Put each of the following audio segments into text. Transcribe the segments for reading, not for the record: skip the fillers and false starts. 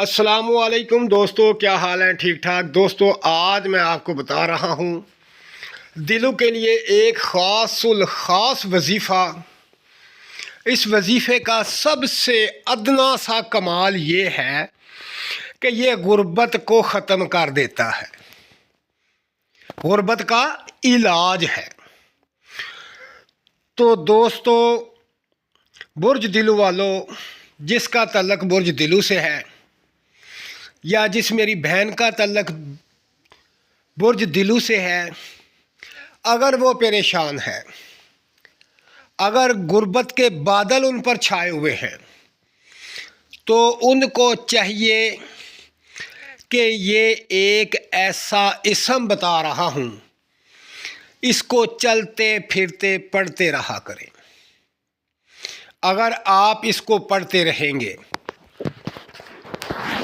السلام علیکم دوستو، کیا حال ہیں؟ ٹھیک ٹھاک دوستو، آج میں آپ کو بتا رہا ہوں دلوں کے لیے ایک خاص الخاص وظیفہ۔ اس وظیفے کا سب سے ادنا سا کمال یہ ہے کہ یہ غربت کو ختم کر دیتا ہے، غربت کا علاج ہے۔ تو دوستو، برج دلو والو، جس کا تعلق برج دلو سے ہے یا جس میری بہن کا تعلق برج دلو سے ہے، اگر وہ پریشان ہے، اگر غربت کے بادل ان پر چھائے ہوئے ہیں، تو ان کو چاہیے کہ یہ ایک ایسا اسم بتا رہا ہوں، اس کو چلتے پھرتے پڑھتے رہا کریں۔ اگر آپ اس کو پڑھتے رہیں گے،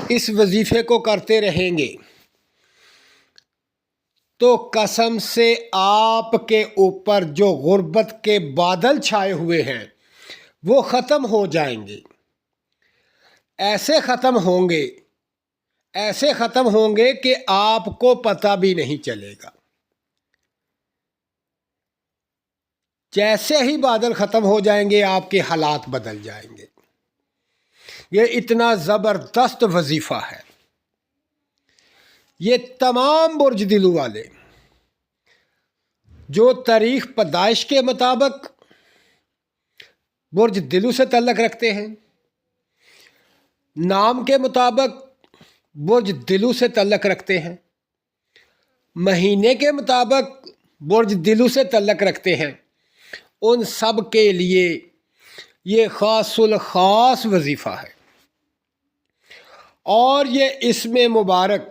اس وظیفے کو کرتے رہیں گے، تو قسم سے آپ کے اوپر جو غربت کے بادل چھائے ہوئے ہیں وہ ختم ہو جائیں گے۔ ایسے ختم ہوں گے، ایسے ختم ہوں گے کہ آپ کو پتہ بھی نہیں چلے گا۔ جیسے ہی بادل ختم ہو جائیں گے، آپ کے حالات بدل جائیں گے۔ یہ اتنا زبردست وظیفہ ہے۔ یہ تمام برج دلو والے جو تاریخ پیدائش کے مطابق برج دلو سے تعلق رکھتے ہیں، نام کے مطابق برج دلو سے تعلق رکھتے ہیں، مہینے کے مطابق برج دلو سے تعلق رکھتے ہیں، ان سب کے لیے یہ خاص الخاص وظیفہ ہے۔ اور یہ اسم مبارک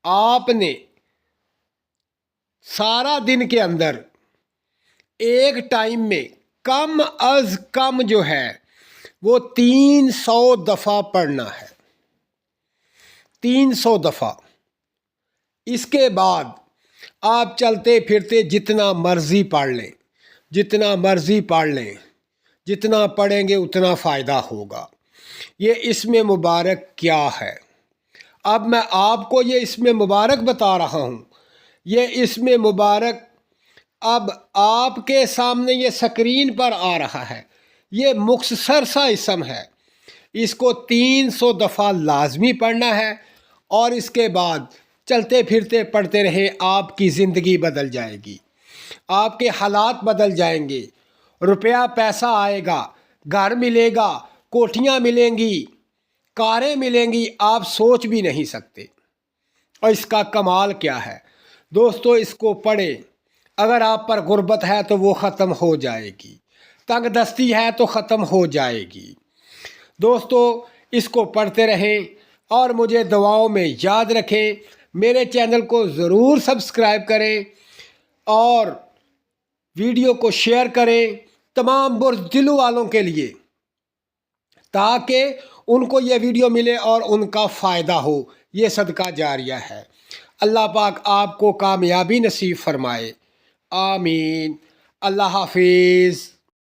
آپ نے سارا دن کے اندر ایک ٹائم میں کم از کم جو ہے وہ 300 دفعہ پڑھنا ہے، 300 دفعہ۔ اس کے بعد آپ چلتے پھرتے جتنا مرضی پڑھ لیں، جتنا مرضی پڑھ لیں، جتنا پڑھیں گے اتنا فائدہ ہوگا۔ یہ اسم مبارک کیا ہے؟ اب میں آپ کو یہ اسم مبارک بتا رہا ہوں۔ یہ اسم مبارک اب آپ کے سامنے یہ سکرین پر آ رہا ہے۔ یہ مختصر سا اسم ہے، اس کو 300 دفعہ لازمی پڑھنا ہے، اور اس کے بعد چلتے پھرتے پڑھتے رہے، آپ کی زندگی بدل جائے گی، آپ کے حالات بدل جائیں گے، روپیہ پیسہ آئے گا، گھر ملے گا، کوٹھیاں ملیں گی، کاریں ملیں گی، آپ سوچ بھی نہیں سکتے۔ اور اس کا کمال کیا ہے دوستو، اس کو پڑھیں۔ اگر آپ پر غربت ہے تو وہ ختم ہو جائے گی، تنگ دستی ہے تو ختم ہو جائے گی۔ دوستو، اس کو پڑھتے رہیں اور مجھے دعاؤں میں یاد رکھیں۔ میرے چینل کو ضرور سبسکرائب کریں اور ویڈیو کو شیئر کریں تمام برج دلو والوں کے لیے، تاکہ ان کو یہ ویڈیو ملے اور ان کا فائدہ ہو۔ یہ صدقہ جاریہ ہے۔ اللہ پاک آپ کو کامیابی نصیب فرمائے، آمین۔ اللہ حافظ۔